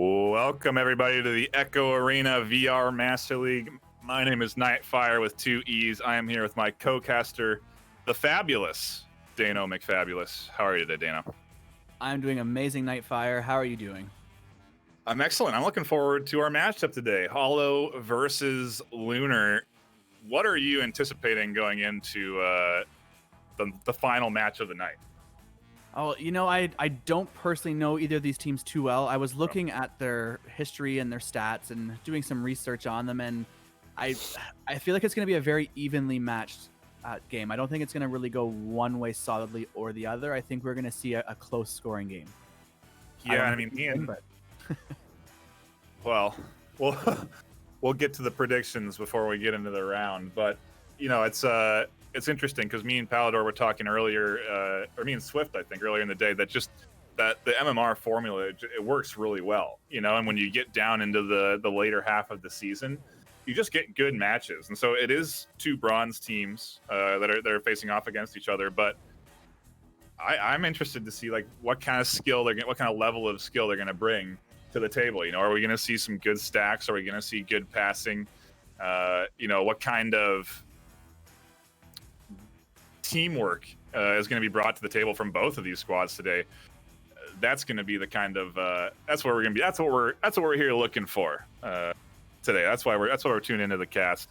Welcome everybody to the Echo Arena VR Master League. My name is NightFiree with 2 E's. I am here with my co-caster, the fabulous Dano McFabulous. How are you today, Dano? I'm doing amazing, NightFiree. How are you doing? I'm excellent. I'm looking forward to our matchup today. Hollow versus Lunar. What are you anticipating going into the final match of the night? Oh, I don't personally know either of these teams too well. I was looking at their history and their stats and doing some research on them, and I feel like it's going to be a very evenly matched game. I don't think it's going to really go one way solidly or the other. I think we're going to see a close scoring game. Yeah, I mean, well, we'll get to the predictions before we get into the round, but it's interesting because me and Palador were talking earlier, or me and Swift, I think, earlier in the day, that the MMR formula, it works really well, and when you get down into the later half of the season, you just get good matches. And so it is 2 bronze teams that are facing off against each other, but I'm interested to see what kind of level of skill they're going to bring to the table. Are we going to see some good stacks? Are we going to see good passing? What kind of teamwork is going to be brought to the table from both of these squads today? That's going to be the kind of that's what we're here looking for today. That's why we're tuning into the cast.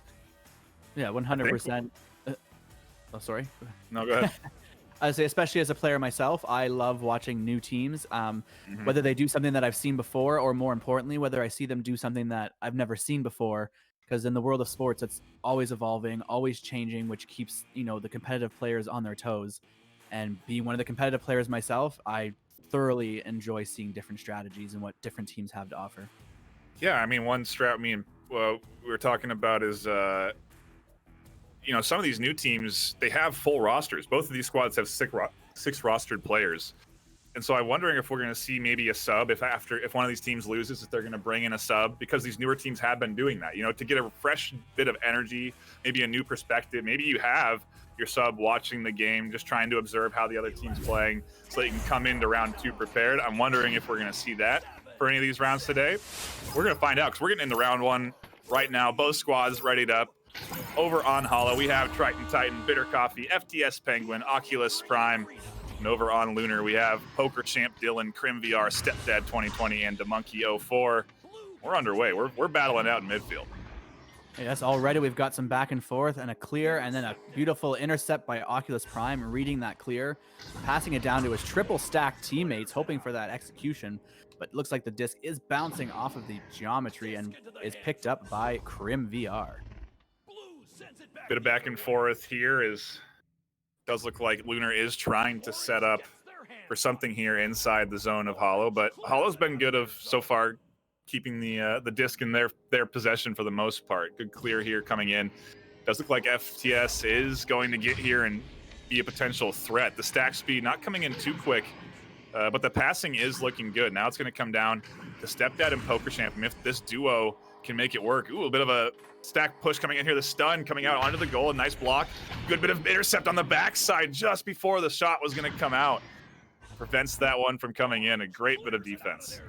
Yeah, 100%. Oh, sorry. No, go ahead. I would say, especially as a player myself, I love watching new teams, whether they do something that I've seen before, or more importantly, whether I see them do something that I've never seen before. Because in the world of sports, it's always evolving, always changing, which keeps, the competitive players on their toes. And being one of the competitive players myself, I thoroughly enjoy seeing different strategies and what different teams have to offer. Yeah, I mean, one strat we were talking about is, some of these new teams, they have full rosters. Both of these squads have 6 rostered players. And so I'm wondering if we're going to see maybe a sub if one of these teams loses, if they're going to bring in a sub, because these newer teams have been doing that, to get a fresh bit of energy, maybe a new perspective. Maybe you have your sub watching the game, just trying to observe how the other team's playing so that you can come into round 2 prepared. I'm wondering if we're going to see that for any of these rounds today. We're going to find out because we're getting into round 1 right now. Both squads readied up. Over on Hollow, we have Triton Titan, Bitter Coffee, FTS Penguin, Oculus Prime. And over on Lunar, we have Poker Champ Dylan, Crim VR, Stepdad 2020, and DeMonkey 04. We're underway. We're battling out in midfield. Yes, already we've got some back and forth and a clear, and then a beautiful intercept by Oculus Prime, reading that clear, passing it down to his triple stack teammates, hoping for that execution. But it looks like the disc is bouncing off of the geometry and is picked up by Crim VR. Bit of back and forth here does look like Lunar is trying to set up for something here inside the zone of Hollow, but Hollow's been good so far keeping the disc in their possession for the most part. Good clear here coming in. Does look like FTS is going to get here and be a potential threat. The stack speed not coming in too quick, but the passing is looking good. Now it's going to come down to Stepdad and Poker Champ, and if this duo can make it work. Ooh, a bit of a stack push coming in here. The stun coming out onto the goal. A nice block. Good bit of intercept on the backside just before the shot was going to come out. Prevents that one from coming in. A great bit of defense.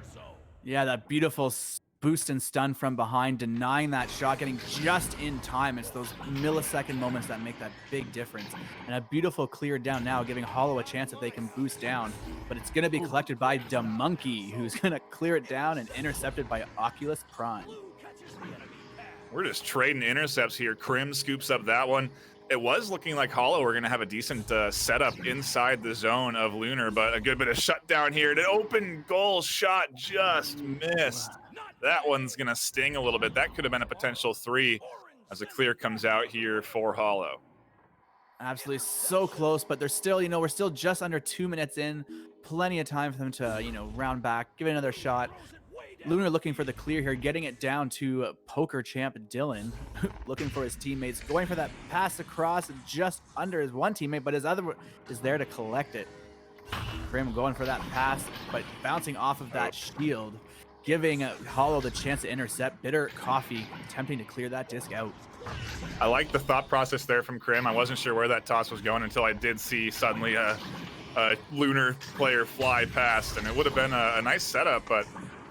Yeah, that beautiful boost and stun from behind, denying that shot, getting just in time. It's those millisecond moments that make that big difference. And a beautiful clear down now, giving Hollow a chance if they can boost down. But it's going to be collected by DeMonkey, who's going to clear it down and intercepted by Oculus Prime. We're just trading intercepts here. Crim scoops up that one. It was looking like Hollow were going to have a decent setup inside the zone of Lunar, but a good bit of shutdown here. An open goal shot just missed. That one's going to sting a little bit. That could have been a potential 3 as a clear comes out here for Hollow. Absolutely so close, but they're still, we're still just under 2 minutes in. Plenty of time for them to, round back, give it another shot. Lunar looking for the clear here, getting it down to Poker Champ Dylan, looking for his teammates, going for that pass across just under his one teammate, but his other is there to collect it. Crim going for that pass, but bouncing off of that shield, giving Hollow the chance to intercept. Bitter Coffee attempting to clear that disc out. I like the thought process there from Crim. I wasn't sure where that toss was going until I did see suddenly a Lunar player fly past, and it would have been a nice setup, but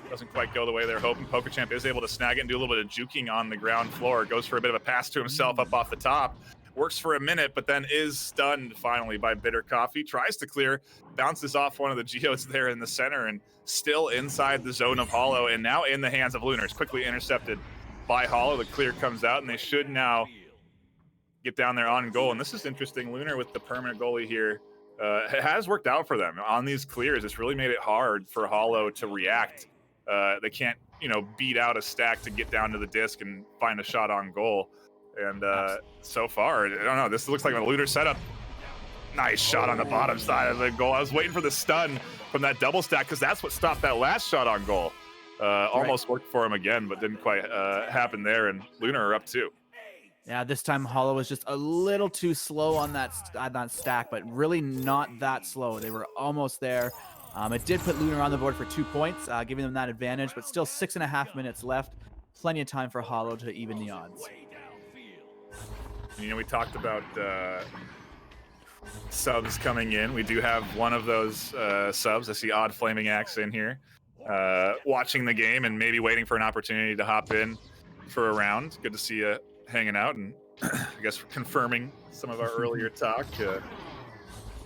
Doesn't quite go the way they're hoping. PokerChamp is able to snag it and do a little bit of juking on the ground floor. Goes for a bit of a pass to himself up off the top. Works for a minute, but then is stunned finally by Bitter Coffee. Tries to clear, bounces off one of the geodes there in the center, and still inside the zone of Hollow, and now in the hands of Lunar. It's quickly intercepted by Hollow. The clear comes out, and they should now get down there on goal. And this is interesting. Lunar with the permanent goalie here. It has worked out for them on these clears. It's really made it hard for Hollow to react. They can't, beat out a stack to get down to the disc and find a shot on goal. And so far, I don't know. This looks like a Lunar setup. Nice shot on the bottom side of the goal. I was waiting for the stun from that double stack because that's what stopped that last shot on goal. Almost worked for him again, but didn't quite happen there. And Lunar are up 2. Yeah, this time Hollow was just a little too slow on that stack, but really not that slow. They were almost there. It did put Lunar on the board for 2 points, giving them that advantage, but still 6.5 minutes left. Plenty of time for Hollow to even the odds. We talked about subs coming in. We do have one of those subs. I see Odd Flaming Axe in here, watching the game and maybe waiting for an opportunity to hop in for a round. Good to see you hanging out and I guess confirming some of our earlier talk.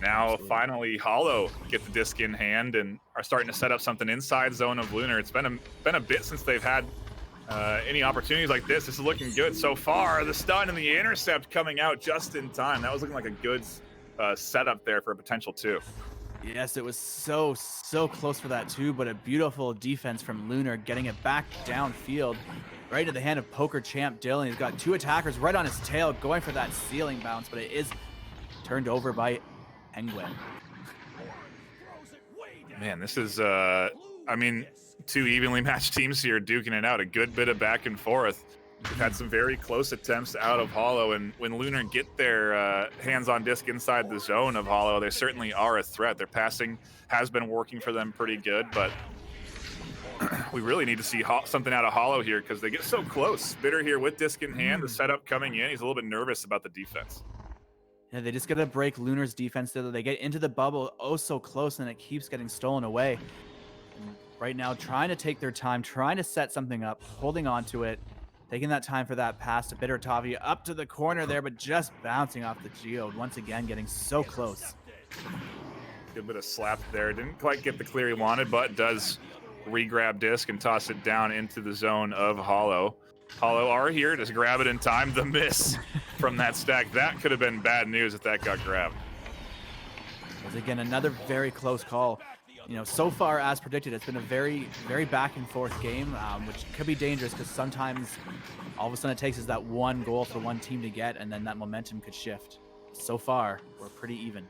Now finally Hollow get the disc in hand and are starting to set up something inside zone of Lunar. It's been a bit since they've had any opportunities like this. This is looking good so far. The stun and the intercept coming out just in time. That was looking like a good setup there for a potential 2. Yes, it was so close for that too, but a beautiful defense from Lunar, getting it back downfield, right into the hand of PokerChamp Dylan. He's got 2 attackers right on his tail, going for that ceiling bounce, but it is turned over by Penguin. Man, this is, 2 evenly matched teams here duking it out. A good bit of back and forth. We've had some very close attempts out of Hollow, and when Lunar get their hands on disc inside the zone of Hollow, they certainly are a threat. Their passing has been working for them pretty good, but we really need to see something out of Hollow here because they get so close. Bitter here with disc in hand, the setup coming in. He's a little bit nervous about the defense. Yeah, they just got to break Lunar's defense. They get into the bubble so close, and it keeps getting stolen away. And right now, trying to take their time, trying to set something up, holding on to it, taking that time for that pass to Bitter Tavi up to the corner there, but just bouncing off the geode. Once again, getting so close. Good bit of slap there. Didn't quite get the clear he wanted, but does re-grab disc and toss it down into the zone of Hollow. Hollow are here to grab it in time. The miss from that stack. That could have been bad news if that got grabbed. As again, another very close call. So far as predicted, it's been a very back and forth game, which could be dangerous because sometimes all of a sudden it takes is that one goal for one team to get, and then that momentum could shift. So far, we're pretty even.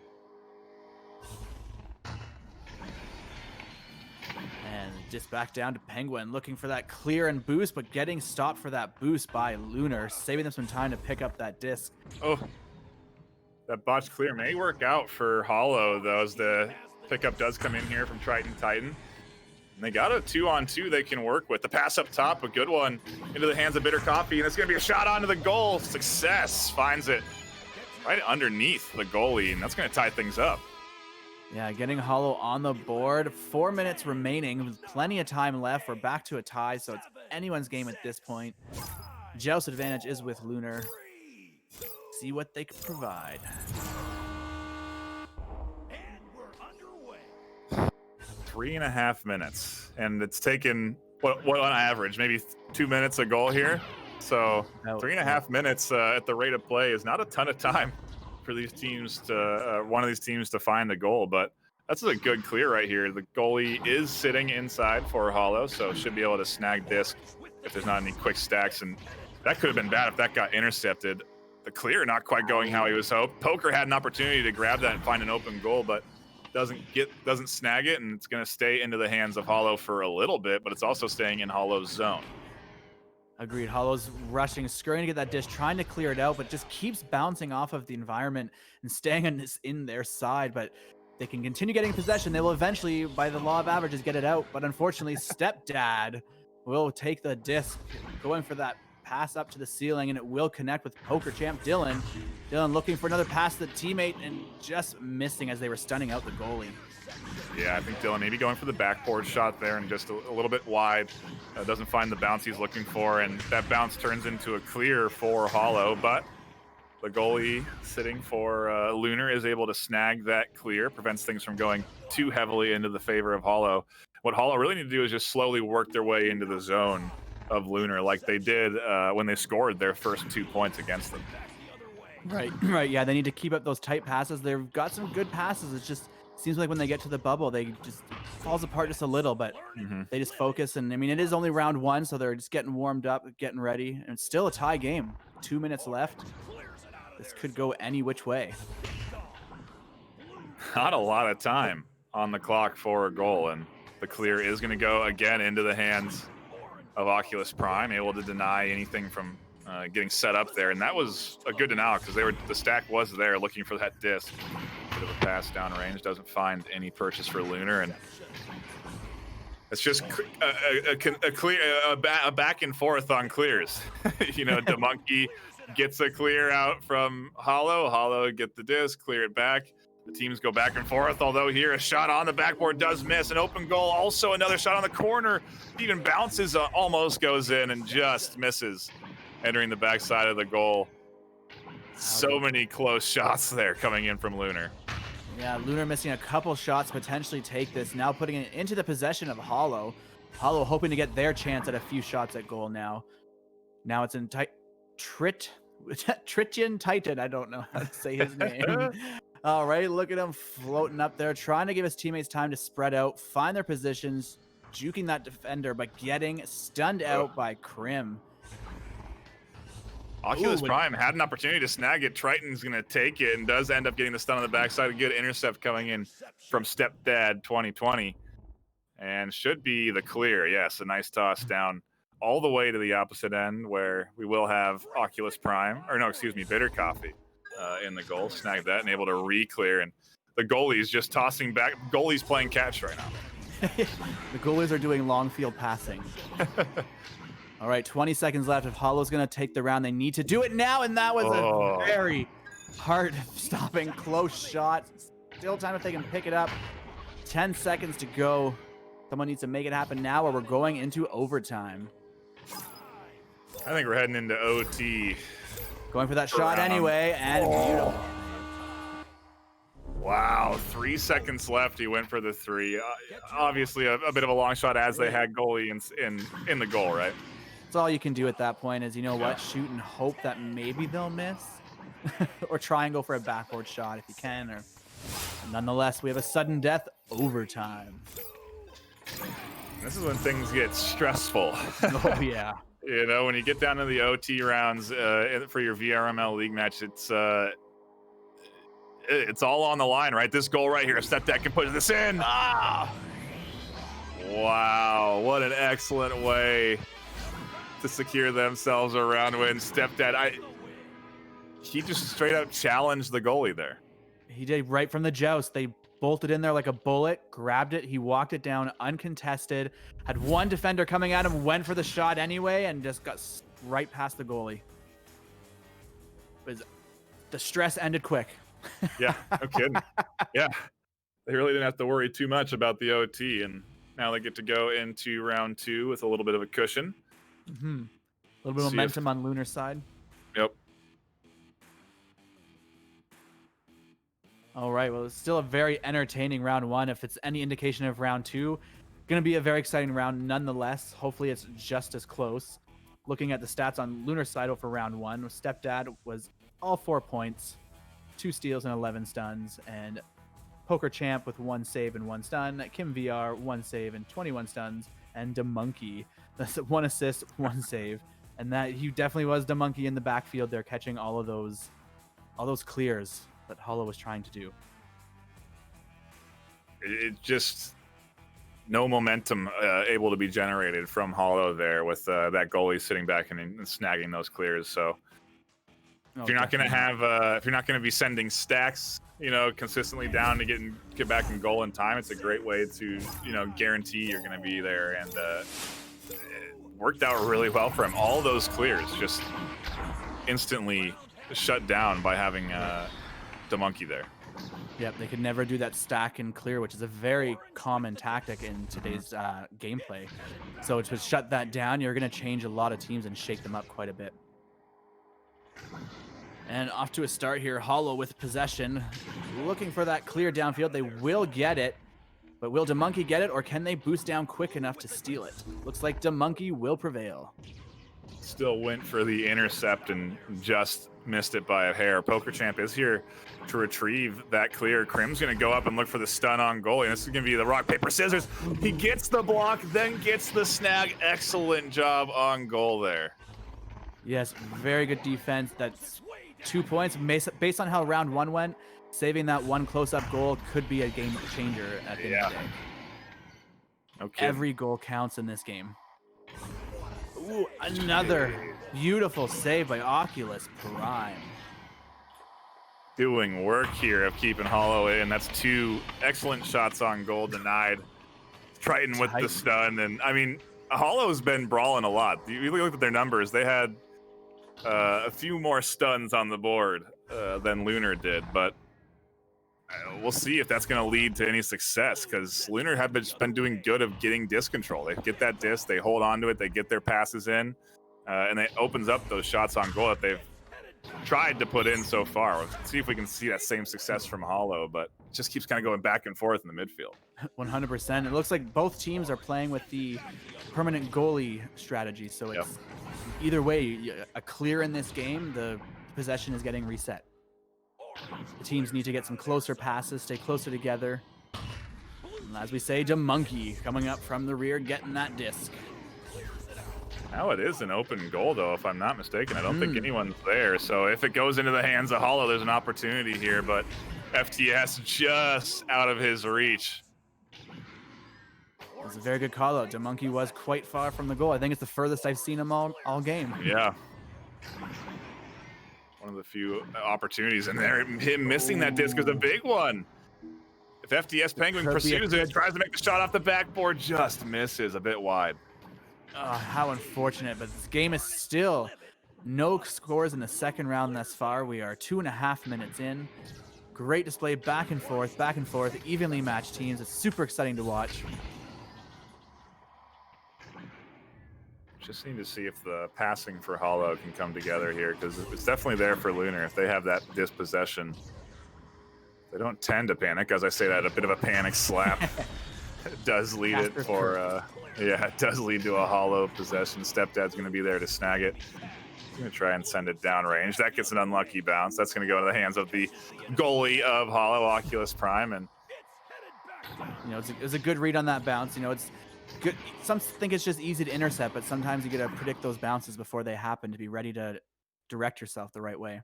And just back down to Penguin, looking for that clear and boost, but getting stopped for that boost by Lunar, saving them some time to pick up that disc. Oh, that botched clear may work out for Hollow, though, as the pickup does come in here from Triton Titan. And they got a 2-on-2 they can work with. The pass up top, a good one into the hands of Bitter Coffee, and it's going to be a shot onto the goal. Success finds it right underneath the goalie, and that's going to tie things up. Yeah, getting Hollow on the board. 4 minutes remaining with plenty of time left. We're back to a tie, so it's anyone's game at this point. Joust advantage is with Lunar. See what they can provide. 3.5 minutes, and it's taken what on average maybe 2 minutes a goal here. So 3.5 minutes at the rate of play is not a ton of time for these teams to one of these teams to find the goal, but that's a good clear right here. The goalie is sitting inside for Hollow, so should be able to snag disc if there's not any quick stacks, and that could have been bad if that got intercepted. The clear not quite going how he was hoped. Poker had an opportunity to grab that and find an open goal, but doesn't snag it, and it's going to stay into the hands of Hollow for a little bit, but it's also staying in Hollow's zone. Agreed. Hollow's rushing, scurrying to get that dish, trying to clear it out, but just keeps bouncing off of the environment and staying in their side. But they can continue getting possession. They will eventually, by the law of averages, get it out. But unfortunately, Stepdad will take the disc, going for that pass up to the ceiling, and it will connect with poker champ Dylan. Dylan looking for another pass to the teammate and just missing as they were stunning out the goalie. Yeah, I think Dylan maybe going for the backboard shot there and just a little bit wide. Doesn't find the bounce he's looking for, and that bounce turns into a clear for Hollow, but the goalie sitting for Lunar is able to snag that clear, prevents things from going too heavily into the favor of Hollow. What Hollow really need to do is just slowly work their way into the zone of Lunar like they did when they scored their first 2 points against them. Right. Yeah, they need to keep up those tight passes. They've got some good passes. It just seems like when they get to the bubble, they just falls apart just a little, but they just focus. And I mean, it is only round 1, so they're just getting warmed up, getting ready. And it's still a tie game. 2 minutes left. This could go any which way. Not a lot of time on the clock for a goal, and the clear is going to go again into the hands of Oculus Prime, able to deny anything from getting set up there. And that was a good denial because the stack was there looking for that disc. Bit of a pass down range, doesn't find any purchase for Lunar, and it's just a back and forth on clears. You know, DeMonkey gets a clear out from Hollow. Hollow get the disc, clear it back. The teams go back and forth, although here a shot on the backboard does miss. An open goal, also another shot on the corner. Even bounces, almost goes in and just misses, entering the backside of the goal. So many close shots there coming in from Lunar. Yeah, Lunar missing a couple shots, potentially take this. Now putting it into the possession of Hollow. Hollow hoping to get their chance at a few shots at goal now. Now it's in Tritian Titan. I don't know how to say his name. All right, look at him floating up there, trying to give his teammates time to spread out, find their positions, juking that defender, but getting stunned out by Krim. Oculus Prime had an opportunity to snag it. Triton's going to take it and does end up getting the stun on the backside. A good intercept coming in from Stepdad 2020. And should be the clear. Yes, a nice toss down all the way to the opposite end where we will have Oculus Prime, or no, excuse me, Bitter Coffee in the goal. Snagged that and able to re-clear. And the goalie's just tossing back. Goalie's playing catch right now. The goalies are doing long field passing. All right, 20 seconds left. If Hollow's going to take the round, they need to do it now. And that was a very heart-stopping close shot. Still time if they can pick it up. 10 seconds to go. Someone needs to make it happen now or we're going into overtime. I think we're heading into OT. Going for that shot anyway, and beautiful. Wow, 3 seconds left. He went for the 3. Obviously, a bit of a long shot as they had goalie in the goal, right? That's all you can do at that point is, you know what, shoot and hope that maybe they'll miss. Or try and go for a backboard shot if you can. Or nonetheless, we have a sudden death overtime. This is when things get stressful. Oh, yeah. You know, when you get down to the OT rounds for your VRML league match, it's all on the line, right? This goal right here, a step that can put this in. Ah! Wow, what an excellent way to secure themselves a round win. Stepdad, he just straight up challenged the goalie there. He did right from the joust. They bolted in there like a bullet, grabbed it. He walked it down uncontested, had one defender coming at him, went for the shot anyway, and just got right past the goalie. The stress ended quick. Yeah, no kidding. Yeah, they really didn't have to worry too much about the OT, and now they get to go into round 2 with a little bit of a cushion. A little bit of momentum on Lunar's side. Yep. All right, well, it's still a very entertaining round 1. If it's any indication of round 2, going to be a very exciting round nonetheless. Hopefully it's just as close. Looking at the stats on Lunar's side for round 1, Stepdad was all 4 points, 2 steals and 11 stuns, and Poker Champ with 1 save and 1 stun, Kim VR 1 save and 21 stuns, and DeMonkey, that's 1 assist, 1 save. And that he definitely was DeMonkey in the backfield there, catching all those clears that Hollow was trying to do. It just no momentum able to be generated from Hollow there with that goalie sitting back and snagging those clears. So if you're not going to have, if you're not going to be sending stacks, you know, consistently down to get back in goal in time, it's a great way to, you know, guarantee you're going to be there. And worked out really well for him. All those clears just instantly shut down by having the monkey there. Yep, they could never do that stack and clear, which is a very common tactic in today's gameplay. So to shut that down, you're going to change a lot of teams and shake them up quite a bit. And off to a start here, Hollow with possession, looking for that clear downfield. They will get it, but will DeMonkey get it, or can they boost down quick enough to steal it? Looks like DeMonkey will prevail. Still went for the intercept and just missed it by a hair. Poker Champ is here to retrieve that clear. Crim's going to go up and look for the stun on goalie. And this is going to be the rock, paper, scissors. He gets the block, then gets the snag. Excellent job on goal there. Yes, very good defense. That's 2 points. Based on how round 1 went, saving that one close-up goal could be a game changer at the end of the day. Okay. Every goal counts in this game. Ooh, another beautiful save by Oculus Prime. Doing work here of keeping Hollow in. That's 2 excellent shots on goal denied. Triton with the stun. And I mean, Hollow's been brawling a lot. You look at their numbers. They had a few more stuns on the board than Lunar did, but we'll see if that's going to lead to any success, because Lunar have been doing good of getting disc control. They get that disc, they hold on to it, they get their passes in, and it opens up those shots on goal that they've tried to put in so far. Let's see if we can see that same success from Hollow, but it just keeps kind of going back and forth in the midfield. 100%. It looks like both teams are playing with the permanent goalie strategy, so it's either way, a clear in this game, the possession is getting reset. The teams need to get some closer passes, stay closer together. And as we say, DeMonkey coming up from the rear, getting that disc. Now it is an open goal, though, if I'm not mistaken. I don't think anyone's there. So if it goes into the hands of Hollow, there's an opportunity here, but FTS just out of his reach. It was a very good call out. DeMonkey was quite far from the goal. I think it's the furthest I've seen him all game. Yeah. One of the few opportunities in there. Him missing that disc is a big one. If FTS Penguin pursues it, tries to make the shot off the backboard, just misses a bit wide. How unfortunate, but this game is still no scores in the second round thus far. We are 2.5 minutes in. Great display, back and forth, evenly matched teams. It's super exciting to watch. Just need to see if the passing for Hollow can come together here, because it's definitely there for Lunar if they have that dispossession. They don't tend to panic. As I say that, a bit of a panic slap does lead it for, it does lead to a Hollow possession. Stepdad's going to be there to snag it. He's going to try and send it downrange. That gets an unlucky bounce. That's going to go into the hands of the goalie of Hollow, Oculus Prime. And you know, it was a good read on that bounce. You know, it's good. Some think it's just easy to intercept, but sometimes you got to predict those bounces before they happen to be ready to direct yourself the right way.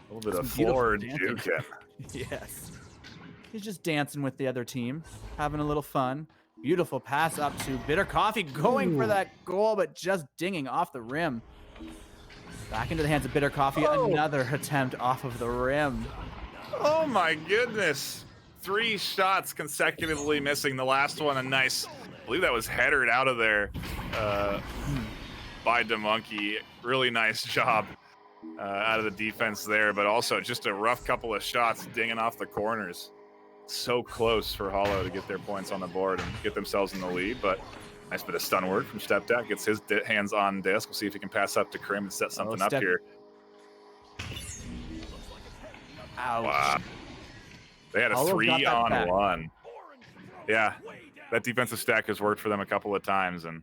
A little bit of forward juke. Yes. He's just dancing with the other team, having a little fun. Beautiful pass up to Bitter Coffee, going for that goal, but just dinging off the rim. Back into the hands of Bitter Coffee. Another attempt off of the rim. Oh my goodness. 3 shots consecutively missing. The last one, a nice, I believe that was headered out of there by DeMonkey. Really nice job out of the defense there, but also just a rough couple of shots dinging off the corners. So close for Hollow to get their points on the board and get themselves in the lead, but nice bit of stun work from Stepdad. Gets his hands on disc. We'll see if he can pass up to Crim and set something up here. Ouch. Wow. They had a 3-on-1. Yeah, that defensive stack has worked for them a couple of times. And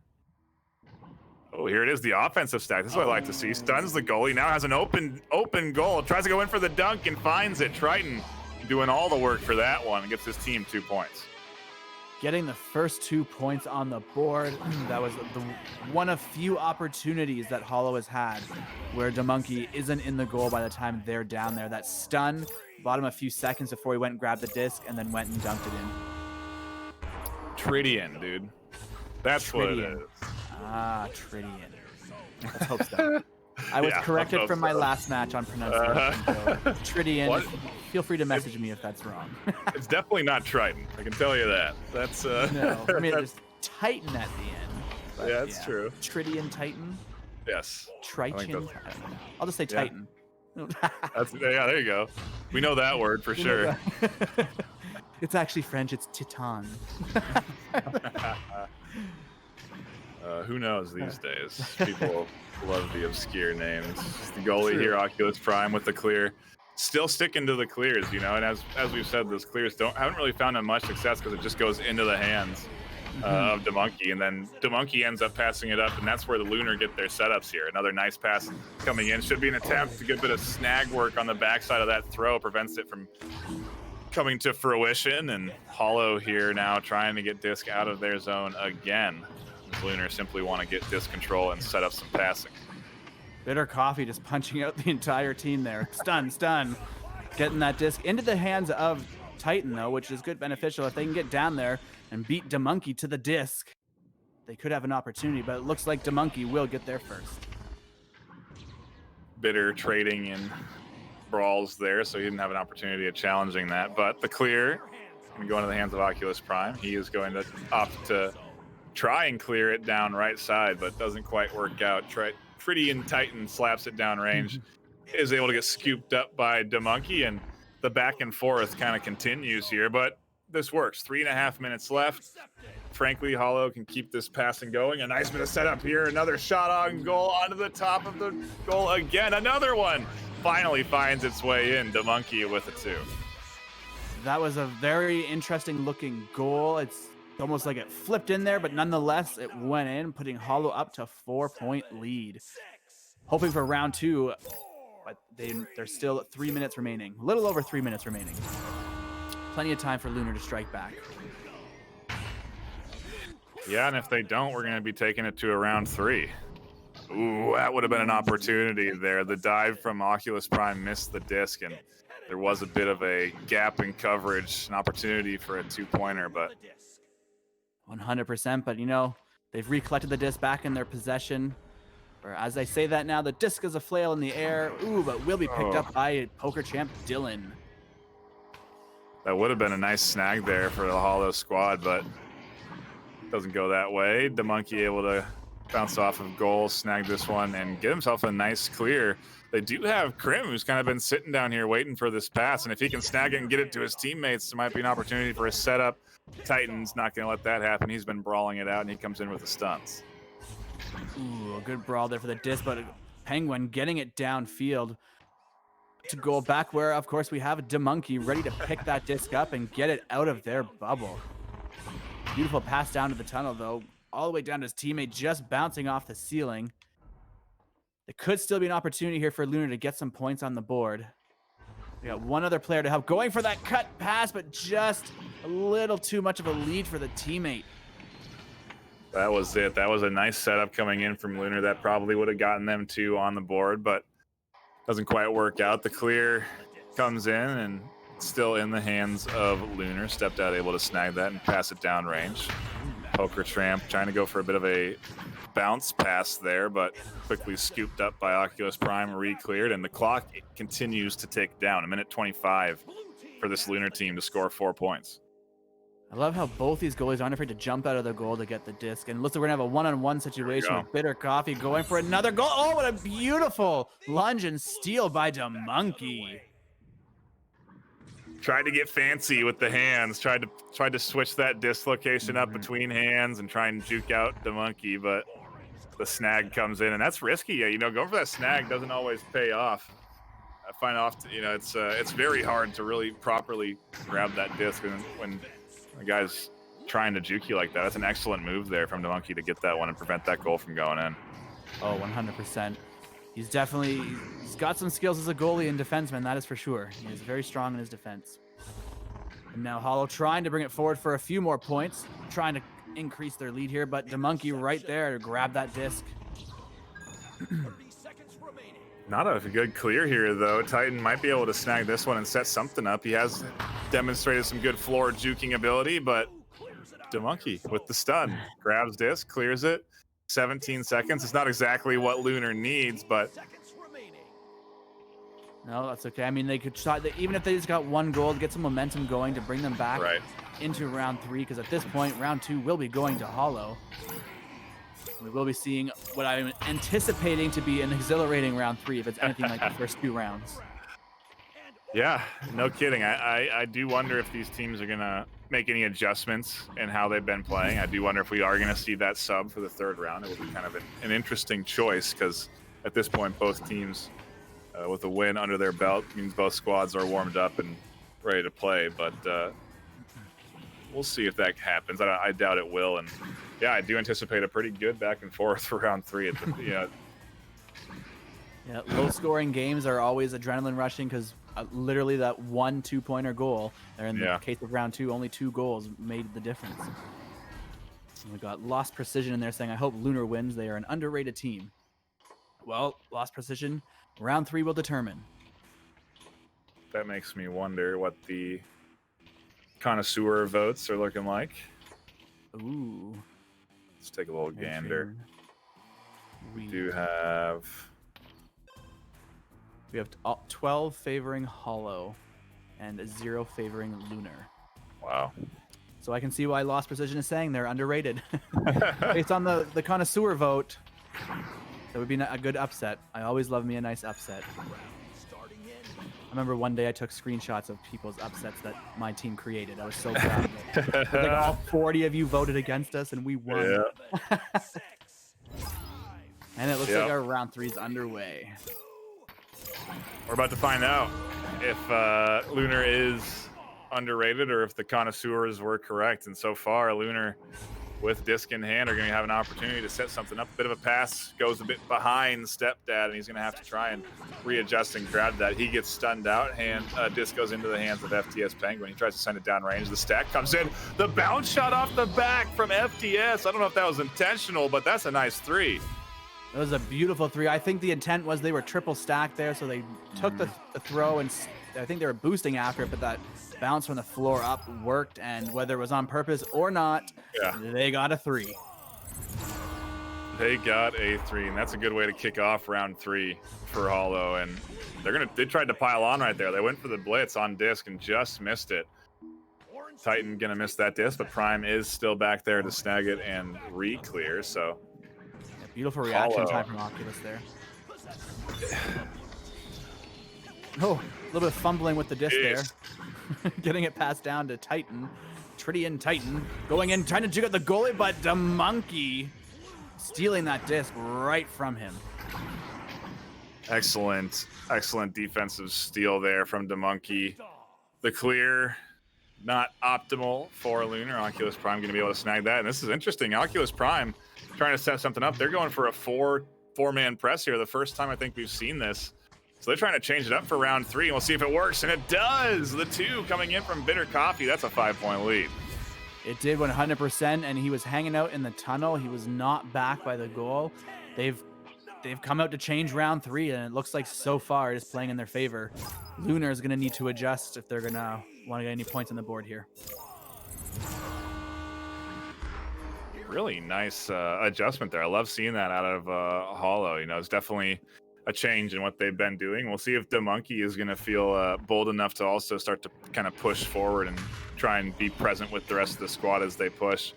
here it is, the offensive stack. This is what I like to see. Stuns the goalie, now has an open goal. Tries to go in for the dunk and finds it. Triton doing all the work for that one and gets his team 2 points. Getting the first 2 points on the board. That was one of few opportunities that Hollow has had where DeMonkey isn't in the goal by the time they're down there. That stun bought him a few seconds before he went and grabbed the disc and then went and dunked it in. Tridian, dude. That's what it is. Tridian. Let's hope so. I was corrected from my last match on pronunciation. So, Tridian, feel free to message me if that's wrong. It's definitely not Triton. I can tell you that. That's no. I mean, there's Titan at the end. Yeah, it's true. Tridian Titan. Yes. Triton. I'll just say Titan. There you go. We know that word for sure. It's actually French. It's Titan. Who knows these days? People love the obscure names. The goalie here, Oculus Prime, with the clear. Still sticking to the clears, you know, and as we've said, those clears haven't really found much success because it just goes into the hands of DeMonkey, and then DeMonkey ends up passing it up, and that's where the Lunar get their setups here. Another nice pass coming in. Should be an attempt to get a bit of snag work on the backside of that throw, prevents it from coming to fruition, and Hollow here now trying to get Disc out of their zone again. Lunar simply want to get Disc control and set up some passing. Bitter Coffee just punching out the entire team there. Stun. Getting that Disc into the hands of Titan, though, which is good beneficial. If they can get down there and beat DeMonkey to the Disc, they could have an opportunity, but it looks like DeMonkey will get there first. Bitter trading in brawls there, so he didn't have an opportunity of challenging that. But the clear going to go into the hands of Oculus Prime. He is going to opt to try and clear it down right side, but doesn't quite work out. Tridian Titan slaps it down range, is able to get scooped up by DeMonkey, and the back and forth kind of continues here, but this works. 3.5 minutes left. Frankly, Hollow can keep this passing going. A nice bit of setup here. Another shot on goal onto the top of the goal again. Another one finally finds its way in. DeMonkey with a 2. That was a very interesting looking goal. It's almost like it flipped in there, but nonetheless, it went in, putting Hollow up to 4-point lead. Hoping for round 2, but there's still 3 minutes remaining. A little over 3 minutes remaining. Plenty of time for Lunar to strike back. Yeah, and if they don't, we're going to be taking it to a round 3. Ooh, that would have been an opportunity there. The dive from Oculus Prime missed the Disc, and there was a bit of a gap in coverage, an opportunity for a 2-pointer, but 100%, but you know, they've recollected the Disc back in their possession. Or as I say that now, the Disc is a flail in the air. Ooh, but will be picked up by poker champ Dylan. That would have been a nice snag there for the Hollow squad, but doesn't go that way. DeMonkey able to bounce off of goal, snag this one, and get himself a nice clear. They do have Krim, who's kind of been sitting down here waiting for this pass, and if he can snag it and get it to his teammates, there might be an opportunity for a setup. Titan's not going to let that happen. He's been brawling it out, and he comes in with the stunts. Ooh, a good brawl there for the Disc, but Penguin getting it downfield to go back where, of course, we have DeMonkey ready to pick that Disc up and get it out of their bubble. Beautiful pass down to the tunnel, though, all the way down to his teammate, just bouncing off the ceiling. There could still be an opportunity here for Lunar to get some points on the board. We got one other player to help, going for that cut pass, but just a little too much of a lead for the teammate. That was it. That was a nice setup coming in from Lunar. That probably would have gotten them 2 on the board, but doesn't quite work out. The clear comes in and still in the hands of Lunar. Stepped out, able to snag that and pass it down range. Poker Tramp trying to go for a bit of a bounce pass there, but quickly scooped up by Oculus Prime, re-cleared, and the clock continues to tick down. 1:25 for this Lunar team to score 4 points. I love how both these goalies aren't afraid to jump out of the goal to get the Disc. And it looks like we're going to have a one-on-one situation with Bitter Coffee going for another goal. Oh, what a beautiful lunge and steal by DeMonkey. Tried to get fancy with the hands, tried to switch that dislocation up between hands and try and juke out DeMonkey, but the snag comes in, and that's risky. You know, going for that snag doesn't always pay off. I find often, you know, it's very hard to really properly grab that Disc when the guy's trying to juke you like that. That's an excellent move there from DeMonkey to get that one and prevent that goal from going in. Oh, 100%. He's got some skills as a goalie and defenseman, that is for sure. He is very strong in his defense. And now Hollow trying to bring it forward for a few more points, trying to increase their lead here, but DeMonkey right there to grab that Disc. Not a good clear here, though. Titan might be able to snag this one and set something up. He has demonstrated some good floor juking ability, but DeMonkey with the stun. Grabs Disc, clears it. 17 seconds. It's not exactly what Lunar needs, but no, that's okay. I mean, they could try, even if they just got one goal to get some momentum going to bring them back into round 3, because at this point, round 2 will be going to Hollow. We will be seeing what I'm anticipating to be an exhilarating round 3 if it's anything like the first 2 rounds. Yeah, no kidding. I do wonder if these teams are going to make any adjustments in how they've been playing. I do wonder if we are going to see that sub for the 3rd round. It will be kind of an interesting choice because at this point, both teams with a win under their belt means both squads are warmed up and ready to play. But we'll see if that happens. I doubt it will. And yeah, I do anticipate a pretty good back and forth for round 3. Yeah, low-scoring games are always adrenaline rushing because literally that 1 2-pointer goal, or in the case of round 2, only 2 goals made the difference. And we got Lost Precision in there saying, I hope Lunar wins. They are an underrated team. Well, Lost Precision, round 3 will determine. That makes me wonder what the connoisseur votes are looking like. Ooh. Let's take a little gander. We do have... We have 12 favoring Hollow and 0 favoring Lunar. Wow. So I can see why Lost Precision is saying they're underrated. Based on the connoisseur vote, that would be a good upset. I always love me a nice upset. I remember one day I took screenshots of people's upsets that my team created. I was so proud of it. Like all 40 of you voted against us and we won. Yeah. And it looks like our round 3 is underway. We're about to find out if Lunar is underrated or if the connoisseurs were correct. And so far, Lunar with disc in hand are going to have an opportunity to set something up. A bit of a pass goes a bit behind Stepdad, and he's going to have to try and readjust and grab that. He gets stunned out, and disc goes into the hands of FTS Penguin. He tries to send it down range. The stack comes in. The bounce shot off the back from FTS. I don't know if that was intentional, but that's a nice 3. It was a beautiful 3. I think the intent was they were triple stacked there, so they took the throw, and I think they were boosting after it, but that bounce from the floor up worked, and whether it was on purpose or not, they got a 3. They got a 3, and that's a good way to kick off round 3 for Hollow. And they tried to pile on right there. They went for the blitz on disc and just missed it. Titan gonna miss that disc, but Prime is still back there to snag it and re-clear. So beautiful reaction time from Oculus there. Oh, a little bit of fumbling with the disc there. Getting it passed down to Titan. Tridian Titan going in, trying to jig out the goalie, but the monkey stealing that disc right from him. Excellent defensive steal there from DeMonkey. The clear, not optimal for Lunar. Oculus Prime going to be able to snag that. And this is interesting. Oculus Prime trying to set something up. They're going for a four-man press here. The first time I think we've seen this. So they're trying to change it up for round 3, and we'll see if it works. And it does. The 2 coming in from Bitter Coffee. That's a 5-point lead. It did 100%, and he was hanging out in the tunnel. He was not back by the goal. They've come out to change round 3, and it looks like so far it is playing in their favor. Lunar is going to need to adjust if they're going to want to get any points on the board here. Really nice adjustment there. I love seeing that out of Hollow. You know, it's definitely a change in what they've been doing. We'll see if DeMonkey is going to feel bold enough to also start to kind of push forward and try and be present with the rest of the squad as they push.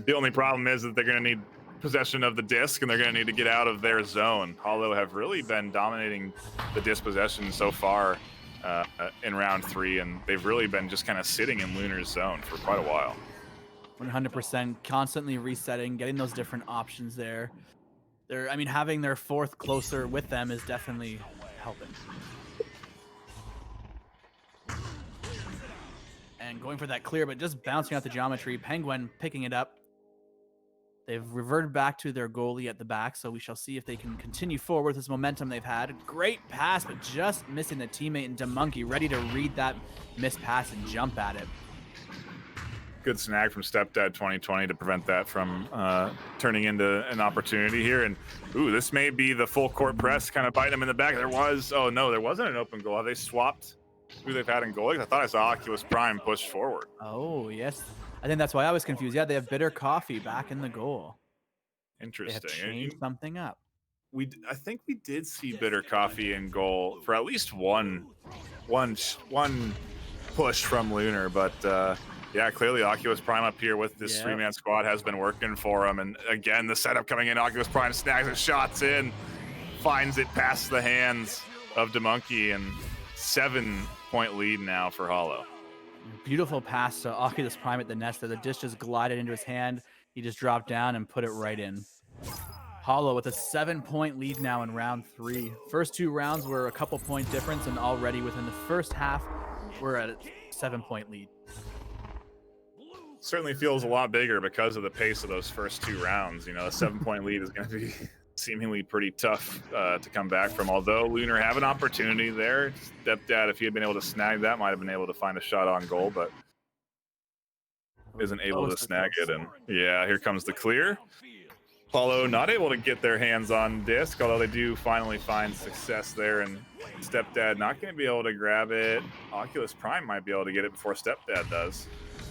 The only problem is that they're going to need possession of the disc, and they're going to need to get out of their zone. Hollow have really been dominating the disc possession so far in round 3, and they've really been just kind of sitting in Lunar's zone for quite a while. 100%, constantly resetting, getting those different options there. I mean, having their 4th closer with them is definitely helping. And going for that clear, but just bouncing out the geometry. Penguin picking it up. They've reverted back to their goalie at the back, so we shall see if they can continue forward with this momentum they've had. Great pass, but just missing the teammate, and DeMonkey ready to read that missed pass and jump at it. Good snag from Stepdad 2020 to prevent that from turning into an opportunity here. And ooh, this may be the full court press kind of biting them in the back. There wasn't an open goal. Have they swapped who they've had in goal? I thought I saw Oculus Prime push forward. Oh, yes. I think that's why I was confused. Yeah, they have Bitter Coffee back in the goal. Interesting. They have changed something up. I think we did see Bitter Coffee in goal for at least one push from Lunar, but Yeah, clearly Oculus Prime up here with this three-man squad has been working for him. And again, the setup coming in, Oculus Prime snags and shots in, finds it past the hands of DeMonkey, and 7-point lead now for Hollow. Beautiful pass to Oculus Prime at the nest there. The disc just glided into his hand. He just dropped down and put it right in. Hollow with a 7-point lead now in round 3. First 2 rounds were a couple point difference, and already within the first half, we're at a 7-point lead. Certainly feels a lot bigger because of the pace of those first 2 rounds. You know, a 7-point lead is going to be seemingly pretty tough to come back from. Although Lunar have an opportunity there. Stepdad, if he had been able to snag that, might have been able to find a shot on goal, but isn't able to snag it. And yeah, here comes the clear. Hollow not able to get their hands on disc, although they do finally find success there. And Stepdad not going to be able to grab it. Oculus Prime might be able to get it before Stepdad does.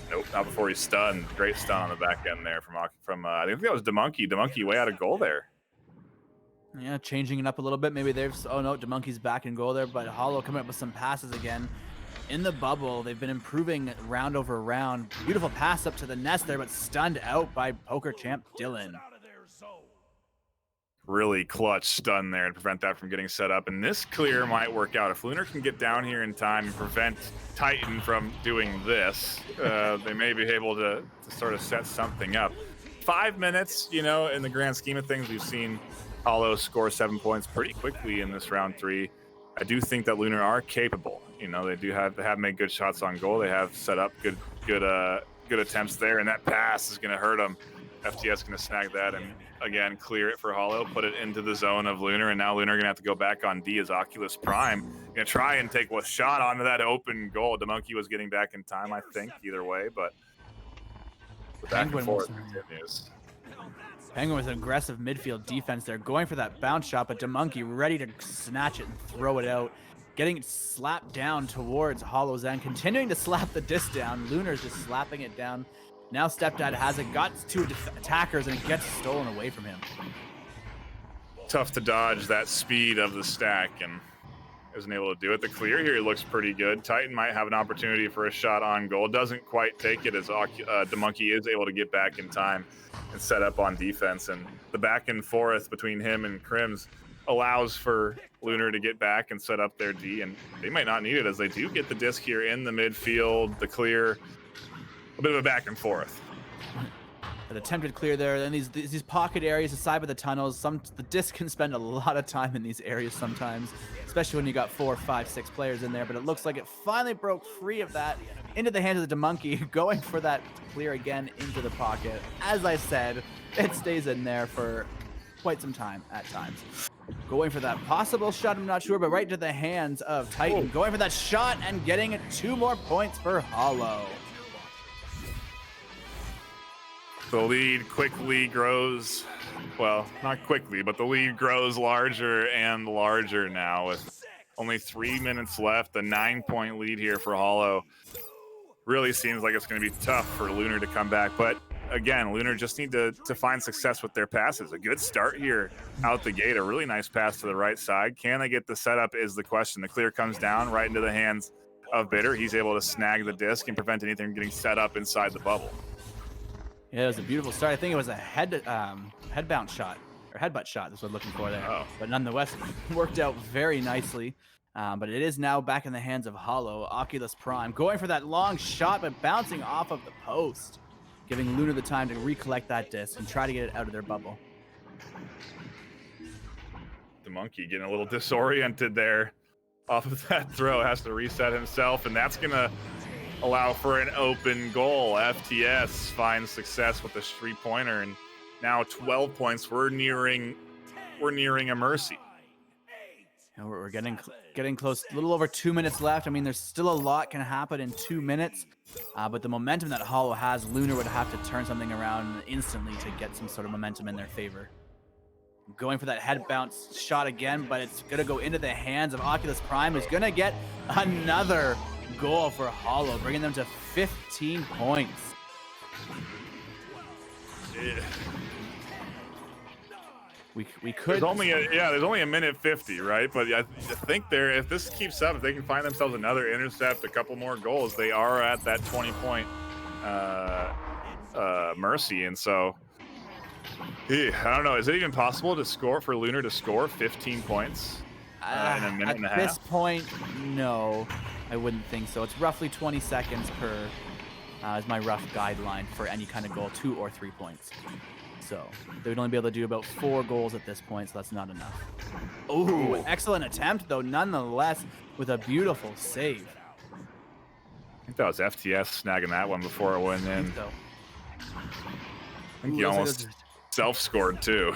Nope, not before he's stunned. Great stun on the back end there from I think that was DeMonkey. DeMonkey way out of goal there. Yeah, changing it up a little bit. Maybe they've... Oh, no, DeMonkey's back in goal there, but Hollow coming up with some passes again. In the bubble, they've been improving round over round. Beautiful pass up to the nest there, but stunned out by poker champ Dylan. Really clutch stun there to prevent that from getting set up. And this clear might work out. If Lunar can get down here in time and prevent Titan from doing this, they may be able to sort of set something up. 5 minutes, you know, in the grand scheme of things, we've seen Hollow score 7 points pretty quickly in this round 3. I do think that Lunar are capable. You know, they have made good shots on goal. They have set up good attempts there, and that pass is going to hurt them. FTS going to snag that and again clear it for Hollow, put it into the zone of Lunar, and now Lunar going to have to go back on D as Oculus Prime. Going to try and take a shot onto that open goal. DeMonkey was getting back in time, I think, either way, but the back and forth continues. Penguin with an aggressive midfield defense there, going for that bounce shot, but DeMonkey ready to snatch it and throw it out. Getting slapped down towards Hollow's end, continuing to slap the disc down. Lunar's just slapping it down. Now Stepdad has it, got 2 attackers, and it gets stolen away from him. Tough to dodge that speed of the stack, and isn't able to do it. The clear here looks pretty good. Titan might have an opportunity for a shot on goal. Doesn't quite take it as DeMonkey is able to get back in time and set up on defense. And the back and forth between him and Crims allows for Lunar to get back and set up their D, and they might not need it as they do get the disc here in the midfield, the clear. A bit of a back and forth. An attempted clear there, and these pocket areas aside by the tunnels. The disc can spend a lot of time in these areas sometimes, especially when you got 4, 5, 6 players in there. But it looks like it finally broke free of that into the hands of the DeMonkey, going for that clear again into the pocket. As I said, it stays in there for quite some time at times. Going for that possible shot, I'm not sure, but right to the hands of Titan. Going for that shot and getting 2 more points for Hollow. The lead quickly grows, well, not quickly, but the lead grows larger and larger now with only 3 minutes left. The 9-point lead here for Hollow. Really seems like it's going to be tough for Lunar to come back, but again, Lunar just need to find success with their passes. A good start here out the gate, a really nice pass to the right side. Can they get the setup is the question. The clear comes down right into the hands of Bitter. He's able to snag the disc and prevent anything from getting set up inside the bubble. Yeah, it was a beautiful start. I think it was a head bounce shot, or headbutt shot. That's what I'm looking for there. Oh. But nonetheless, it worked out very nicely. But it is now back in the hands of Hollow. Oculus Prime going for that long shot, but bouncing off of the post, giving Lunar the time to recollect that disc and try to get it out of their bubble. DeMonkey getting a little disoriented there off of that throw, has to reset himself, and that's going to allow for an open goal. FTS finds success with a 3-pointer, and now 12 points. We're nearing a mercy. And we're getting close. A little over 2 minutes left. I mean, there's still a lot can happen in 2 minutes, but the momentum that Hollow has, Lunar would have to turn something around instantly to get some sort of momentum in their favor. Going for that head bounce shot again, but it's gonna go into the hands of Oculus Prime, who's gonna get another goal for Hollow, bringing them to 15 points. Yeah. We could. There's only a minute 50, right? But I think if this keeps up, if they can find themselves another intercept, a couple more goals, they are at that 20-point Mercy, and so I don't know. Is it even possible to score for Lunar to score 15 points in a minute and a half? At this point, no, I wouldn't think so. It's roughly 20 seconds per is my rough guideline for any kind of goal, 2 or 3 points. So they would only be able to do about 4 goals at this point, so that's not enough. Oh, excellent attempt, though, nonetheless, with a beautiful save. I think that was FTS snagging that one before it went in. I think he almost self-scored, too.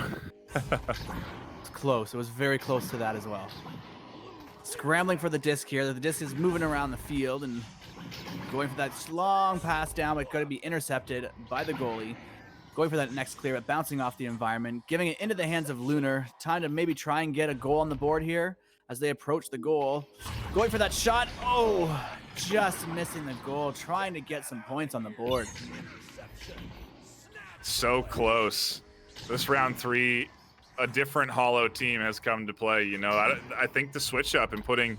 It's close. It was very close to that as well. Scrambling for the disc here. The disc is moving around the field and going for that long pass down, but going to be intercepted by the goalie. Going for that next clear, but bouncing off the environment, giving it into the hands of Lunar. Time to maybe try and get a goal on the board here as they approach the goal. Going for that shot. Oh, just missing the goal. Trying to get some points on the board. So close. This round 3, a different Hollow team has come to play. You know, I think the switch up and putting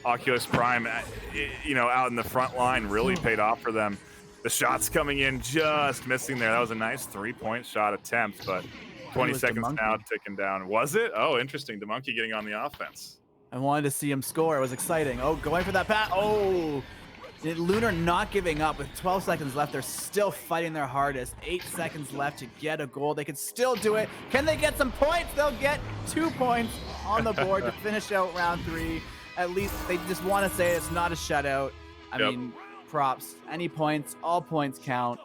Oculus Prime, you know, out in the front line really paid off for them. The shots coming in, just missing there. That was a nice 3-point shot attempt, but 20 seconds now ticking down. Was it? Oh, interesting. DeMonkey getting on the offense. I wanted to see him score. It was exciting. Oh, going for that pass. Oh, Lunar not giving up with 12 seconds left. They're still fighting their hardest. 8 seconds left to get a goal. They can still do it. Can they get some points? They'll get 2 points on the board to finish out round 3. At least they just want to say it's not a shutout. I mean, props. Any points, all points count.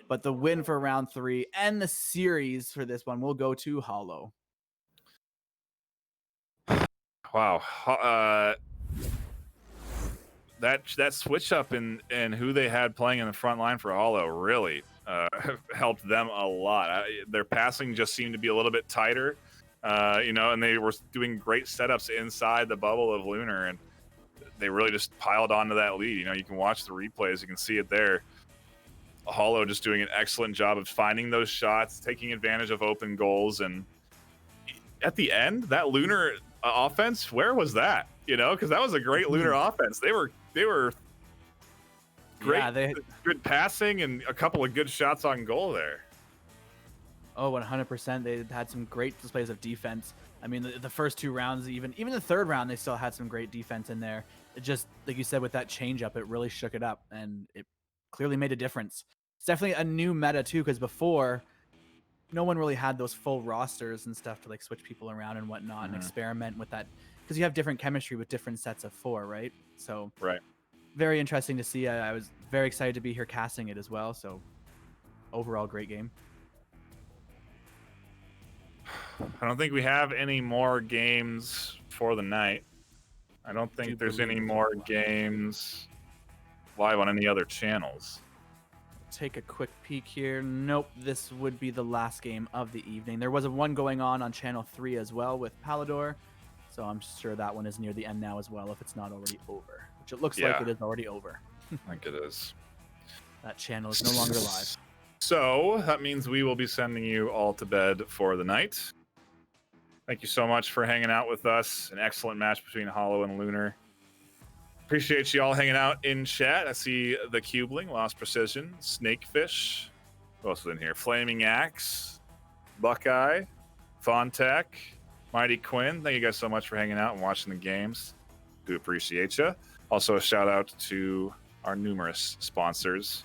But the win for round 3 and the series for this one will go to Hollow. Wow. That switch up in who they had playing in the front line for Hollow really helped them a lot. Their passing just seemed to be a little bit tighter, you know, and they were doing great setups inside the bubble of Lunar, and they really just piled onto that lead. You know, you can watch the replays, you can see it there. Hollow just doing an excellent job of finding those shots, taking advantage of open goals, and at the end, that Lunar offense, where was that? You know, because that was a great Lunar offense. They were great, good passing and a couple of good shots on goal there. Oh, 100%. They had some great displays of defense. I mean, the first 2 rounds, even the third round, they still had some great defense in there. It just, like you said, with that changeup, it really shook it up, and it clearly made a difference. It's definitely a new meta too, because before, no one really had those full rosters and stuff to like switch people around and whatnot and experiment with that, because you have different chemistry with different sets of 4, right? So very interesting to see. I was very excited to be here casting it as well. So overall, great game. I don't think we have any more games for the night. I don't think there's any more games live on any other channels. Take a quick peek here. Nope, this would be the last game of the evening. There was one going on channel 3 as well with Palador, so I'm sure that one is near the end now as well, if it's not already over, which it looks like it is already over. I think it is. That channel is no longer live. So that means we will be sending you all to bed for the night. Thank you so much for hanging out with us. An excellent match between Hollow and Lunar. Appreciate you all hanging out in chat. I see the Cubling, Lost Precision, Snakefish. Who else is in here? Flaming Axe, Buckeye, Fontech, Mighty Quinn. Thank you guys so much for hanging out and watching the games. Do appreciate you. Also, a shout out to our numerous sponsors.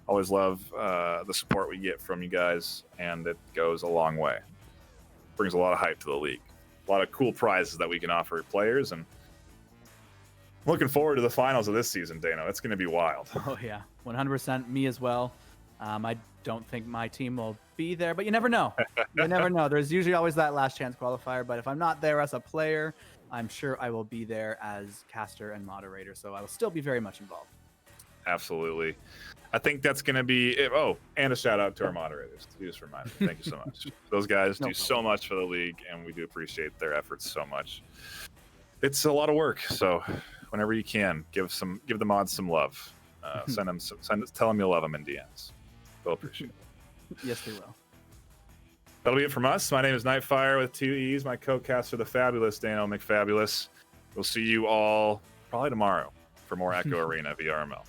Always love the support we get from you guys, and it goes a long way. Brings a lot of hype to the league. A lot of cool prizes that we can offer players, and looking forward to the finals of this season, Dano. It's going to be wild. Oh, yeah. 100% me as well. I don't think my team will be there, but you never know. You never know. There's usually always that last chance qualifier, but if I'm not there as a player, I'm sure I will be there as caster and moderator, so I will still be very much involved. Absolutely. I think that's going to be it. Oh, and a shout out to our moderators. Just remind me. Thank you so much. Those guys do so much for the league, and we do appreciate their efforts so much. It's a lot of work, so whenever you can, give the mods some love. Tell them you love them in DMs. They'll appreciate it. Yes, they will. That'll be it from us. My name is NightFiree with 2 E's. My co-caster, the fabulous Dano McFabulous. We'll see you all probably tomorrow for more Echo Arena VRML.